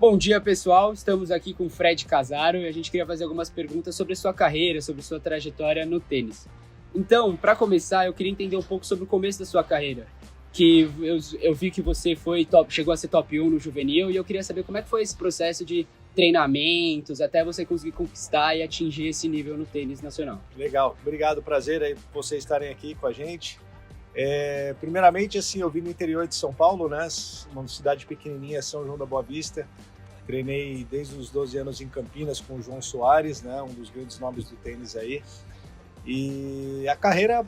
Bom dia, pessoal. Estamos aqui com o Fred Casaro e a gente queria fazer algumas perguntas sobre a sua carreira, sobre a sua trajetória no tênis. Então, para começar, eu queria entender um pouco sobre o começo da sua carreira. Que eu vi que você chegou a ser top 1 no juvenil e eu queria saber como é que foi esse processo de treinamentos até você conseguir conquistar e atingir esse nível no tênis nacional. Legal, obrigado, prazer aí por vocês estarem aqui com a gente. Primeiramente, assim, eu vim no interior de São Paulo, né? Uma cidade pequenininha, São João da Boa Vista. Treinei desde os 12 anos em Campinas com o João Soares, né? Um dos grandes nomes do tênis aí. E a carreira,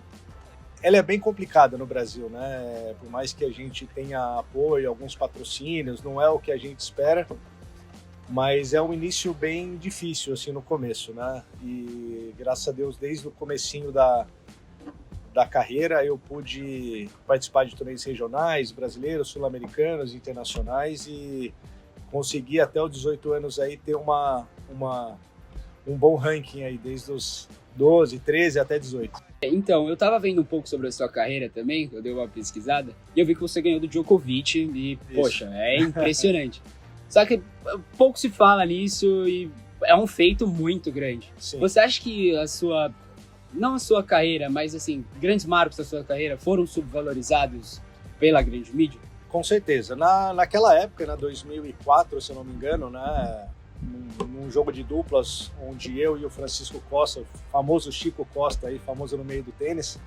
ela é bem complicada no Brasil, né? Por mais que a gente tenha apoio, alguns patrocínios, não é o que a gente espera, mas é um início bem difícil, assim, no começo, né? E graças a Deus, desde o comecinho da carreira, eu pude participar de torneios regionais, brasileiros, sul-americanos, internacionais e consegui até os 18 anos aí ter um bom ranking aí, desde os 12, 13 até 18. Então, eu tava vendo um pouco sobre a sua carreira também, eu dei uma pesquisada, e eu vi que você ganhou do Djokovic e, poxa, é impressionante. Só que pouco se fala nisso e é um feito muito grande. Sim. Você acha que não a sua carreira, mas assim, grandes marcos da sua carreira foram subvalorizados pela grande mídia? Com certeza. Naquela época, na 2004, se eu não me engano, né, num jogo de duplas, onde eu e o Francisco Costa, famoso Chico Costa, aí, famoso no meio do tênis,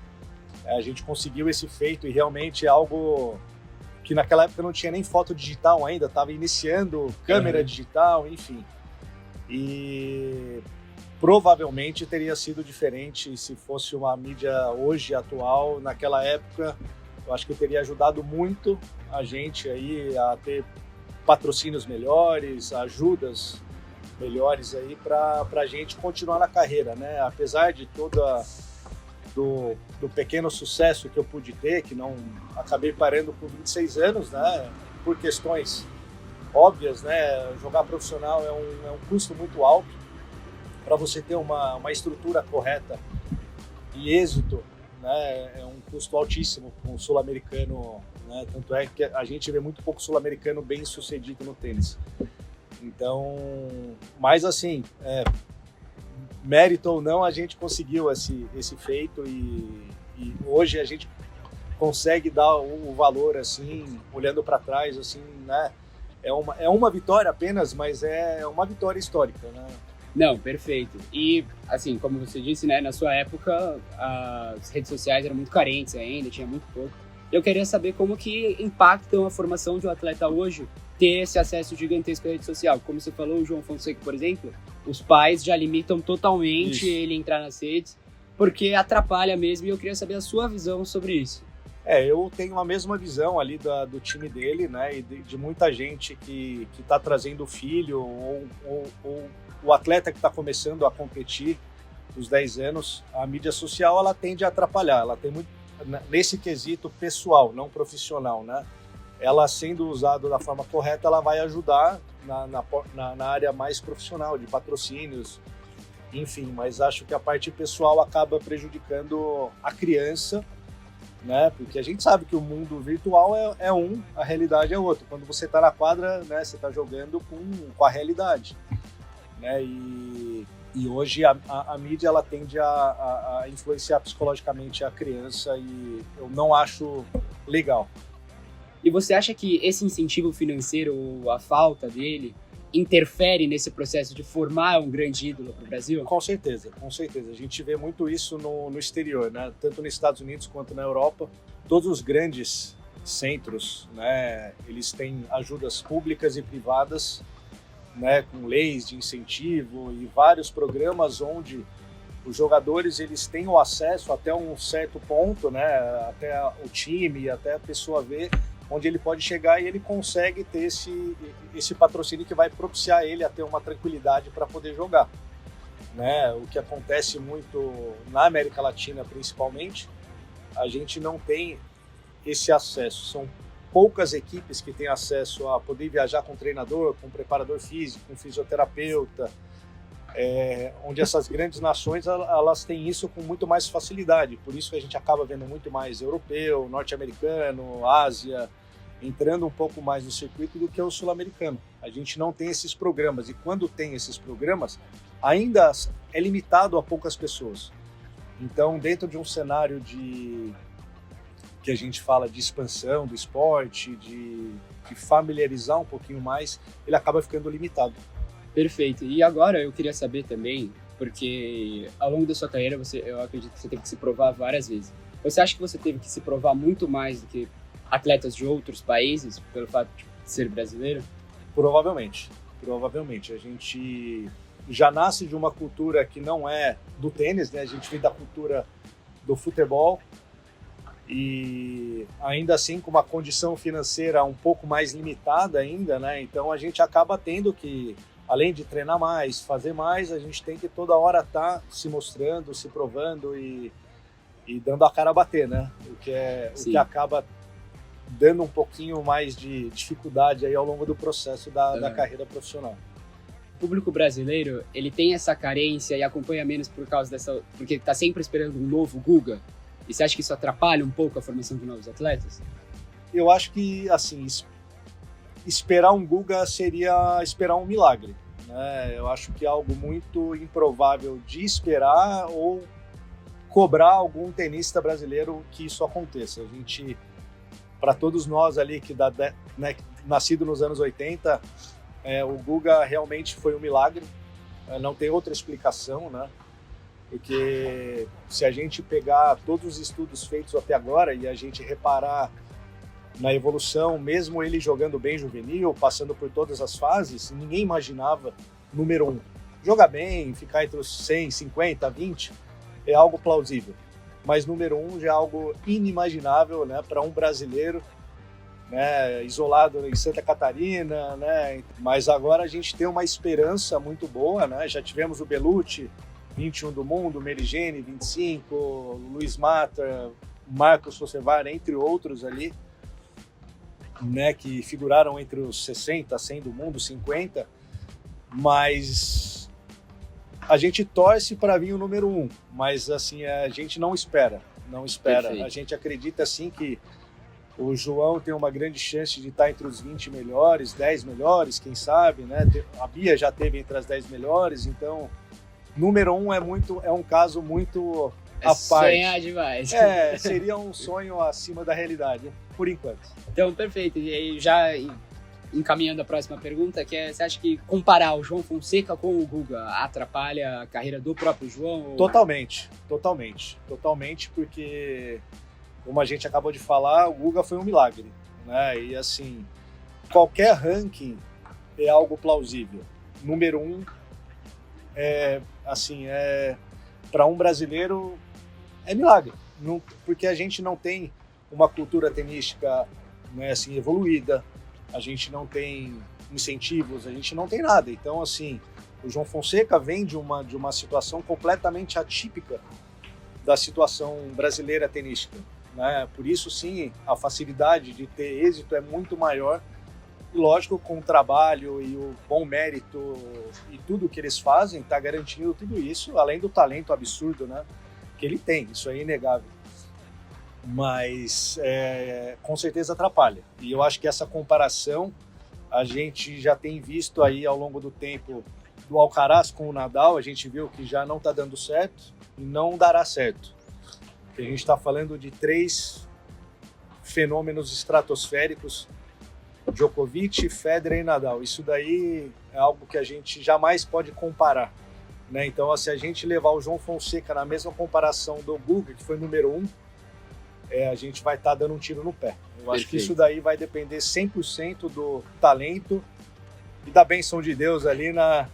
a gente conseguiu esse feito e realmente é algo que naquela época não tinha nem foto digital ainda, estava iniciando câmera digital, enfim. E provavelmente teria sido diferente se fosse uma mídia hoje, atual. Naquela época, eu acho que teria ajudado muito a gente aí a ter patrocínios melhores, ajudas melhores aí para a gente continuar na carreira, né? Apesar de do pequeno sucesso que eu pude ter, que não acabei parando com 26 anos, né? Por questões óbvias, né? Jogar profissional é um custo muito alto. Para você ter uma estrutura correta e êxito, né, é um custo altíssimo com o sul-americano, né, tanto é que a gente vê muito pouco sul-americano bem sucedido no tênis. Então, mas assim, mérito ou não, a gente conseguiu esse feito e hoje a gente consegue dar o valor assim, olhando para trás, assim, né, é uma vitória apenas, mas é uma vitória histórica, né? Não, perfeito. E, assim, como você disse, né, na sua época, as redes sociais eram muito carentes ainda, tinha muito pouco. Eu queria saber como que impactam a formação de um atleta hoje ter esse acesso gigantesco à rede social. Como você falou, o João Fonseca, por exemplo, os pais já limitam totalmente ele entrar nas redes, porque atrapalha mesmo, e eu queria saber a sua visão sobre isso. Eu tenho a mesma visão ali do time dele, né, e de muita gente que está trazendo o filho ou o atleta que está começando a competir dos 10 anos. A mídia social, ela tende a atrapalhar, ela tem muito, nesse quesito pessoal, não profissional, né? Ela sendo usada da forma correta, ela vai ajudar na área mais profissional, de patrocínios, enfim, mas acho que a parte pessoal acaba prejudicando a criança, né? Porque a gente sabe que o mundo virtual é a realidade é outra. Quando você está na quadra, né, você está jogando com a realidade. Né? E hoje a mídia ela tende a influenciar psicologicamente a criança e eu não acho legal. E você acha que esse incentivo financeiro, ou a falta dele, interfere nesse processo de formar um grande ídolo para o Brasil? Com certeza, com certeza. A gente vê muito isso no exterior, né? Tanto nos Estados Unidos quanto na Europa. Todos os grandes centros, né, eles têm ajudas públicas e privadas, né, com leis de incentivo e vários programas onde os jogadores eles têm o acesso até um certo ponto, né, até o time, até a pessoa ver onde ele pode chegar e ele consegue ter esse patrocínio que vai propiciar ele a ter uma tranquilidade para poder jogar. Né? O que acontece muito na América Latina, principalmente, a gente não tem esse acesso. São poucas equipes que têm acesso a poder viajar com treinador, com preparador físico, com fisioterapeuta, onde essas grandes nações elas têm isso com muito mais facilidade. Por isso que a gente acaba vendo muito mais europeu, norte-americano, Ásia, entrando um pouco mais no circuito do que o sul-americano. A gente não tem esses programas, e quando tem esses programas, ainda é limitado a poucas pessoas. Então, dentro de um cenário que a gente fala de expansão do esporte, de familiarizar um pouquinho mais, ele acaba ficando limitado. Perfeito. E agora eu queria saber também, porque ao longo da sua carreira, eu acredito que você teve que se provar várias vezes. Você acha que você teve que se provar muito mais do que atletas de outros países, pelo fato de ser brasileiro? Provavelmente. A gente já nasce de uma cultura que não é do tênis, né? A gente vem da cultura do futebol e ainda assim com uma condição financeira um pouco mais limitada ainda, né? Então a gente acaba tendo que, além de treinar mais, fazer mais, a gente tem que toda hora estar se mostrando, se provando e dando a cara a bater, né? O que acaba dando um pouquinho mais de dificuldade aí ao longo do processo da carreira profissional. O público brasileiro, ele tem essa carência e acompanha menos porque está sempre esperando um novo Guga? E você acha que isso atrapalha um pouco a formação de novos atletas? Eu acho que, assim, esperar um Guga seria esperar um milagre, né? Eu acho que é algo muito improvável de esperar ou cobrar algum tenista brasileiro que isso aconteça. A gente, para todos nós ali que nascido nos anos 80, o Guga realmente foi um milagre, não tem outra explicação, né? Porque se a gente pegar todos os estudos feitos até agora e a gente reparar na evolução, mesmo ele jogando bem juvenil, passando por todas as fases, ninguém imaginava número 1. Jogar bem, ficar entre os 100, 50, 20, é algo plausível. Mas número 1 já é algo inimaginável, né, para um brasileiro, né, isolado em Santa Catarina, né? Mas agora a gente tem uma esperança muito boa, né? Já tivemos o Belucci, 21 do mundo, Meligeni, 25, Luiz Mata, Marcos Socevar, entre outros ali, né, que figuraram entre os 60, 100 do mundo, 50, mas a gente torce para vir o número 1, mas assim, a gente não espera. Perfeito. A gente acredita sim que o João tem uma grande chance de estar entre os 20 melhores, 10 melhores, quem sabe, né? A Bia já esteve entre as 10 melhores, então número 1 é um caso muito à parte. Sonhar demais. Seria um sonho acima da realidade, por enquanto. Então, perfeito. E aí, já encaminhando a próxima pergunta, que é, você acha que comparar o João Fonseca com o Guga atrapalha a carreira do próprio João? Ou... Totalmente, porque, como a gente acabou de falar, o Guga foi um milagre, né? E assim, qualquer ranking é algo plausível. Número 1 para um brasileiro é milagre, porque a gente não tem uma cultura tenística, né, assim, evoluída, a gente não tem incentivos, a gente não tem nada. Então, assim, o João Fonseca vem de uma situação completamente atípica da situação brasileira tenística, né? Por isso, sim, a facilidade de ter êxito é muito maior. E, lógico, com o trabalho e o bom mérito e tudo que eles fazem, está garantindo tudo isso, além do talento absurdo, né, que ele tem, isso é inegável. Mas, com certeza atrapalha. E eu acho que essa comparação a gente já tem visto aí ao longo do tempo do Alcaraz com o Nadal, a gente viu que já não está dando certo e não dará certo. Porque a gente está falando de 3 fenômenos estratosféricos: Djokovic, Federer e Nadal. Isso daí é algo que a gente jamais pode comparar, né? Então, se a gente levar o João Fonseca na mesma comparação do Guga, que foi número 1, a gente vai estar dando um tiro no pé. Eu acho que isso daí vai depender 100% do talento e da bênção de Deus ali na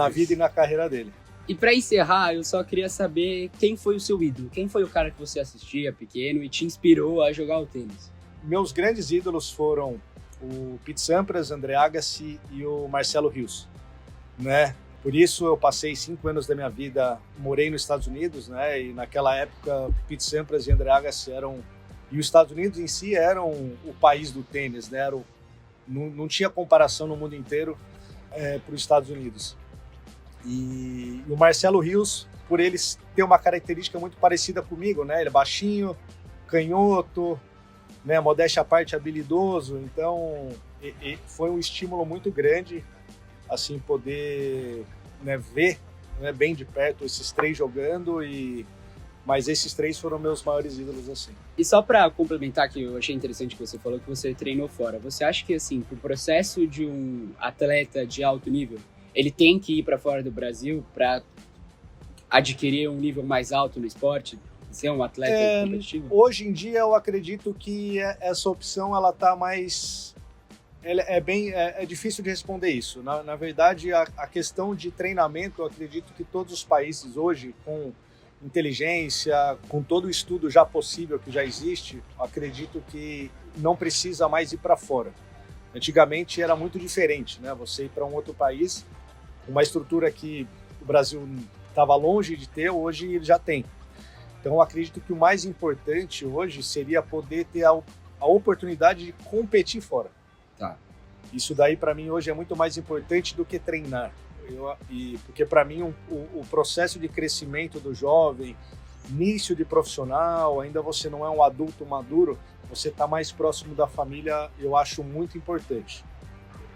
vida e na carreira dele. E para encerrar, eu só queria saber quem foi o seu ídolo, quem foi o cara que você assistia pequeno e te inspirou a jogar o tênis? Meus grandes ídolos foram o Pete Sampras, André Agassi e o Marcelo Rios, né? Por isso eu passei 5 anos da minha vida, morei nos Estados Unidos, né? E naquela época Pete Sampras e André Agassi e os Estados Unidos em si eram o país do tênis, né? Não tinha comparação no mundo inteiro para os Estados Unidos. E o Marcelo Rios, por ele ter uma característica muito parecida comigo, né? Ele é baixinho, canhoto, né, modéstia à parte, habilidoso. Então, foi um estímulo muito grande, assim, poder, né, ver, né, bem de perto esses 3 jogando, mas esses 3 foram meus maiores ídolos, assim. E só para complementar, que eu achei interessante que você falou que você treinou fora, você acha que, assim, o processo de um atleta de alto nível, ele tem que ir para fora do Brasil para adquirir um nível mais alto no esporte, ser um atleta competitivo? Hoje em dia eu acredito que essa opção ela tá mais, é difícil de responder isso. Na verdade, a questão de treinamento, eu acredito que todos os países hoje, com inteligência, com todo o estudo já possível que já existe, acredito que não precisa mais ir para fora. Antigamente era muito diferente, né? Você ir para um outro país, uma estrutura que o Brasil estava longe de ter, hoje ele já tem. Então eu acredito que o mais importante hoje seria poder ter a oportunidade de competir fora. Tá. Isso daí para mim hoje é muito mais importante do que treinar. Porque para mim o processo de crescimento do jovem, início de profissional, ainda você não é um adulto maduro, você está mais próximo da família, eu acho muito importante.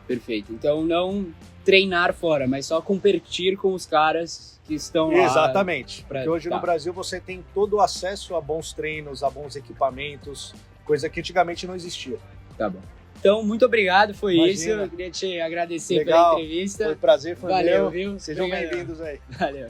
Perfeito. Então não treinar fora, mas só competir com os caras que estão lá. Exatamente. Porque hoje no Brasil você tem todo o acesso a bons treinos, a bons equipamentos, coisa que antigamente não existia. Tá bom. Então, muito obrigado, foi Imagina. isso. Eu queria te agradecer Legal. pela entrevista. Foi um prazer, foi Valeu, meu. viu? Sejam Obrigado. bem-vindos aí. Valeu.